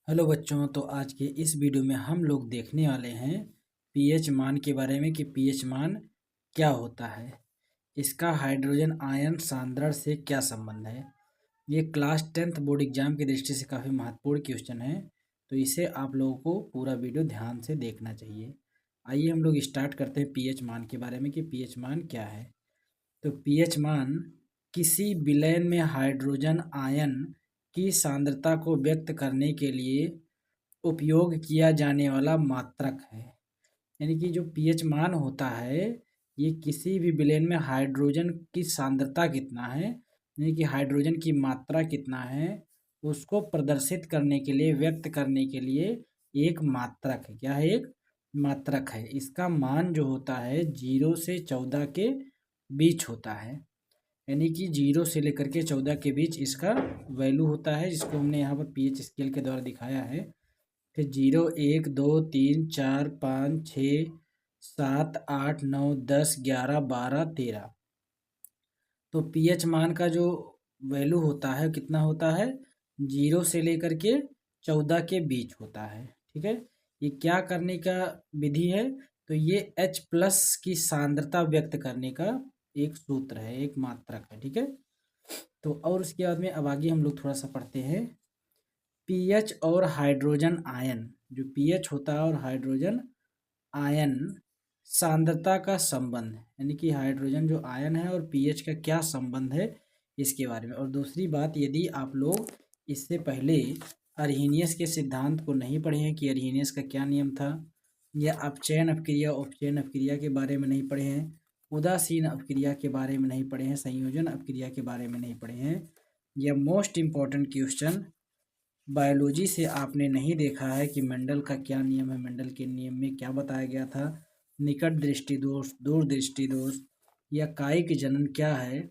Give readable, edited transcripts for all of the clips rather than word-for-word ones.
Hello बच्चों, तो आज के इस वीडियो में हम लोग देखने वाले हैं पीएच मान के बारे में कि पीएच मान क्या होता है, इसका हाइड्रोजन आयन सांद्रण से क्या संबंध है। ये क्लास 10th बोर्ड एग्जाम की दृष्टि से काफ़ी महत्वपूर्ण क्वेश्चन है, तो इसे आप लोगों को पूरा वीडियो ध्यान से देखना चाहिए। आइए हम लोग स्टार्ट करते हैं पीएच मान के बारे में कि पीएच मान क्या है। तो पीएच मान किसी विलयन में हाइड्रोजन आयन की सांद्रता को व्यक्त करने के लिए उपयोग किया जाने वाला मात्रक है। यानी कि जो पीएच मान होता है, ये किसी भी विलयन में हाइड्रोजन की सांद्रता कितना है, यानी कि हाइड्रोजन की मात्रा कितना है, उसको प्रदर्शित करने के लिए, व्यक्त करने के लिए एक मात्रक है। क्या है? एक मात्रक है। इसका मान जो होता है 0 से 14 के बीच होता है, यानी कि 0 से लेकर के 14 के बीच इसका वैल्यू होता है, जिसको हमने यहाँ पर पीएच स्केल के द्वारा दिखाया है। फिर 0 1 2 3 4 5 6 7 8 9 10 11 12 13। तो पीएच मान का जो वैल्यू होता है कितना होता है? 0 से लेकर के 14 के बीच होता है। ठीक है, ये क्या करने का विधि है? तो ये H प्लस की सांद्रता व्यक्त करने का एक सूत्र है, एक मात्रक है। ठीक है, तो और उसके बाद में अब आगे हम लोग थोड़ा सा पढ़ते हैं पीएच और हाइड्रोजन आयन। जो पीएच होता है और हाइड्रोजन आयन सांद्रता का संबंध, यानी कि हाइड्रोजन जो आयन है और पीएच का क्या संबंध है, इसके बारे में। और दूसरी बात, यदि आप लोग इससे पहले अर्हीनियस के सिद्धांत को नहीं पढ़े हैं कि अर्हीनियस का क्या नियम था, या अपचयन अपक्रिया उपचयन अपक्रिया के बारे में नहीं पढ़े हैं, उदासीन अपक्रिया के बारे में नहीं पढ़े हैं, संयोजन अपक्रिया के बारे में नहीं पढ़े हैं, या मोस्ट इम्पॉर्टेंट क्वेश्चन बायोलॉजी से आपने नहीं देखा है कि मेंडल का क्या नियम है, मेंडल के नियम में क्या बताया गया था, निकट दृष्टि दोष, दूर दृष्टि दोष, या कायिक जनन क्या है,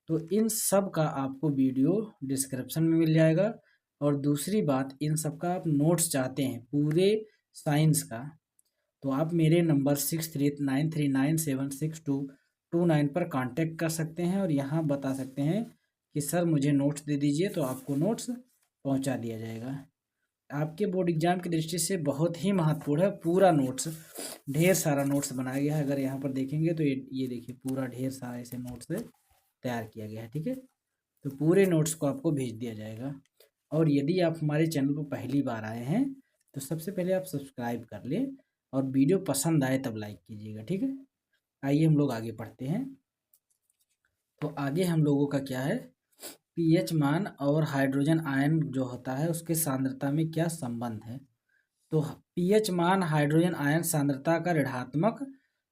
तो इन सब का आपको वीडियो डिस्क्रिप्शन में मिल जाएगा। और दूसरी बात, इन सब का आप नोट्स चाहते हैं पूरे साइंस का, तो आप मेरे नंबर 6393976229 पर कांटेक्ट कर सकते हैं और यहाँ बता सकते हैं कि सर मुझे नोट्स दे दीजिए, तो आपको नोट्स पहुँचा दिया जाएगा। आपके बोर्ड एग्जाम की दृष्टि से बहुत ही महत्वपूर्ण है पूरा नोट्स, ढेर सारा नोट्स बनाया गया है। अगर यहाँ पर देखेंगे तो ये देखिए पूरा ढेर सारा ऐसे नोट्स तैयार किया गया है। ठीक है, तो पूरे नोट्स को आपको भेज दिया जाएगा। और यदि आप हमारे चैनल पर पहली बार आए हैं तो सबसे पहले आप सब्सक्राइब कर लें और वीडियो पसंद आए तब लाइक कीजिएगा। ठीक है, आइए हम लोग आगे पढ़ते हैं। तो आगे हम लोगों का क्या है, पीएच मान और हाइड्रोजन आयन जो होता है उसके सांद्रता में क्या संबंध है। तो पीएच मान हाइड्रोजन आयन सांद्रता का ऋणात्मक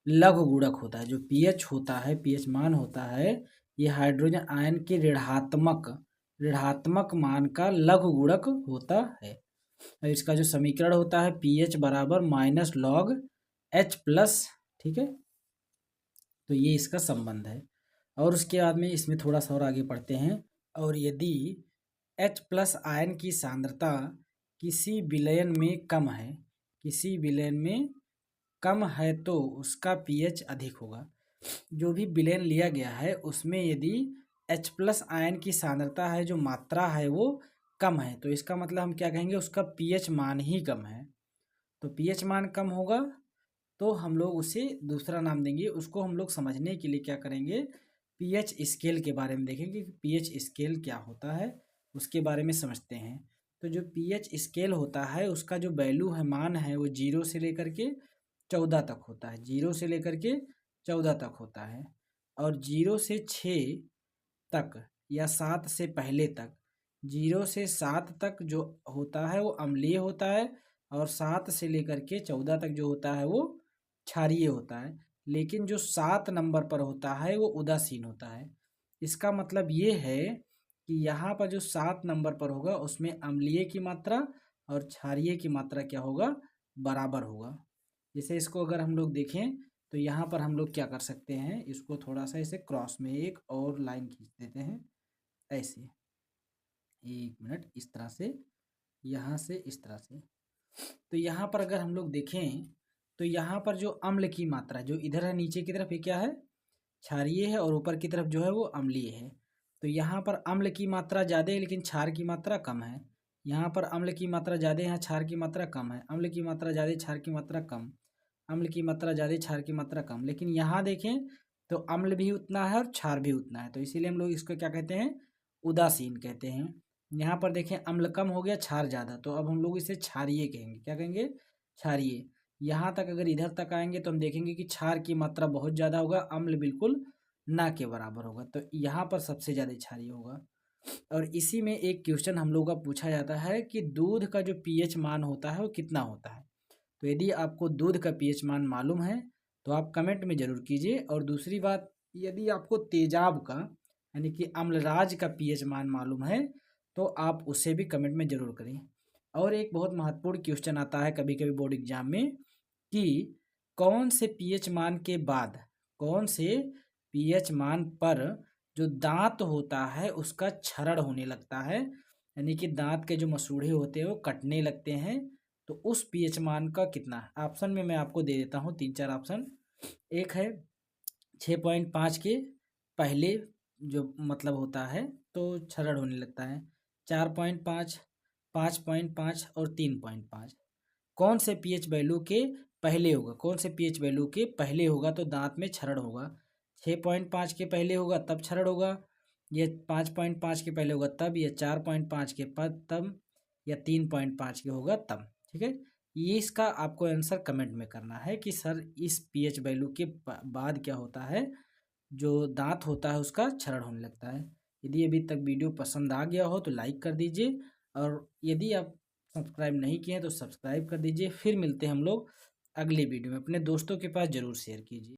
लघु गुणक होता है। जो पीएच होता है, पीएच मान होता है, ये हाइड्रोजन आयन के ऋणात्मक मान का लघु गुणक होता है। और इसका जो समीकरण होता है पीएच बराबर माइनस लॉग एच प्लस। ठीक है, तो ये इसका संबंध है। और उसके बाद में इसमें थोड़ा सा और आगे पढ़ते हैं। और यदि H प्लस आयन की सांद्रता किसी विलयन में कम है, किसी विलयन में कम है, तो उसका पीएच अधिक होगा। जो भी विलयन लिया गया है उसमें यदि H प्लस आयन की सांद्रता है, जो मात्रा है वो कम है, तो इसका मतलब हम क्या कहेंगे, उसका पीएच मान ही कम है। तो पीएच मान कम होगा तो हम लोग उसे दूसरा नाम देंगे। उसको हम लोग समझने के लिए क्या करेंगे, पीएच स्केल के बारे में देखेंगे कि पीएच स्केल क्या होता है, उसके बारे में समझते हैं। तो जो पीएच स्केल होता है उसका जो वैल्यू है, मान है, वो 0 से लेकर के 14 तक होता है। 0 से लेकर के 14 तक होता है। और 0 से 6 तक या 7 से पहले तक, 0 से 7 तक जो होता है वो अम्लीय होता है, और 7 से लेकर के 14 तक जो होता है वो क्षारीय होता है। लेकिन जो 7 नंबर पर होता है वो उदासीन होता है। इसका मतलब ये है कि यहाँ पर जो 7 नंबर पर होगा उसमें अम्लीय की मात्रा और क्षारीय की मात्रा क्या होगा, बराबर होगा। जैसे इसको अगर हम लोग देखें तो यहाँ पर हम लोग क्या कर सकते हैं, इसको थोड़ा सा ऐसे क्रॉस में एक और लाइन खींच देते हैं ऐसे, एक मिनट, इस तरह से, यहाँ से इस तरह से। तो यहाँ पर अगर हम लोग देखें तो यहाँ पर जो अम्ल की मात्रा जो इधर है नीचे की तरफ, ये क्या है, क्षारीय है, और ऊपर की तरफ जो है वो अम्लीय है। तो यहाँ पर अम्ल की मात्रा ज़्यादा है लेकिन क्षार की मात्रा कम है। यहाँ पर अम्ल की मात्रा ज़्यादा है, यहाँ क्षार की मात्रा कम है। अम्ल की मात्रा ज़्यादा, क्षार की मात्रा कम। अम्ल की मात्रा ज़्यादा, क्षार की मात्रा कम। लेकिन यहाँ देखें तो अम्ल भी उतना है और क्षार भी उतना है, तो इसीलिए हम लोग इसको क्या कहते हैं, उदासीन कहते हैं। यहाँ पर देखें अम्ल कम हो गया, क्षार ज़्यादा, तो अब हम लोग इसे क्षारीय कहेंगे। क्या कहेंगे, क्षारीय। यहाँ तक अगर इधर तक आएंगे तो हम देखेंगे कि क्षार की मात्रा बहुत ज़्यादा होगा, अम्ल बिल्कुल ना के बराबर होगा, तो यहाँ पर सबसे ज़्यादा क्षारीय होगा। और इसी में एक क्वेश्चन हम लोग का पूछा जाता है कि दूध का जो पीएच मान होता है वो कितना होता है। तो यदि आपको दूध का पीएच मान मालूम है तो आप कमेंट में ज़रूर कीजिए। और दूसरी बात, यदि आपको तेजाब का यानी कि अम्लराज का पीएच मान मालूम है तो आप उसे भी कमेंट में ज़रूर करें। और एक बहुत महत्वपूर्ण क्वेश्चन आता है कभी कभी बोर्ड एग्जाम में कि कौन से पीएच मान के बाद, कौन से पीएच मान पर जो दांत होता है उसका क्षरण होने लगता है, यानी कि दांत के जो मसूड़े होते हैं वो कटने लगते हैं, तो उस पीएच मान का कितना है। ऑप्शन में मैं आपको दे देता हूँ 3-4 ऑप्शन। एक है 6.5 के पहले जो मतलब होता है तो क्षरण होने लगता है, 4.5, 5.5 और 3.5। कौन से पीएच वैल्यू के पहले होगा, कौन से पीएच वैल्यू के पहले होगा तो दांत में क्षरण होगा। 6.5 के पहले होगा तब क्षरण होगा, ये 5.5 के पहले होगा तब, या 4.5 के बाद तब, या 3.5 के होगा तब। ठीक है, ये इसका आपको आंसर कमेंट में करना है कि सर इस पीएच वैल्यू के बाद क्या होता है, जो दांत होता है उसका क्षरण होने लगता है। यदि अभी तक वीडियो पसंद आ गया हो तो लाइक कर दीजिए, और यदि आप सब्सक्राइब नहीं किए हैं तो सब्सक्राइब कर दीजिए। फिर मिलते हैं हम लोग अगले वीडियो में, अपने दोस्तों के पास ज़रूर शेयर कीजिए।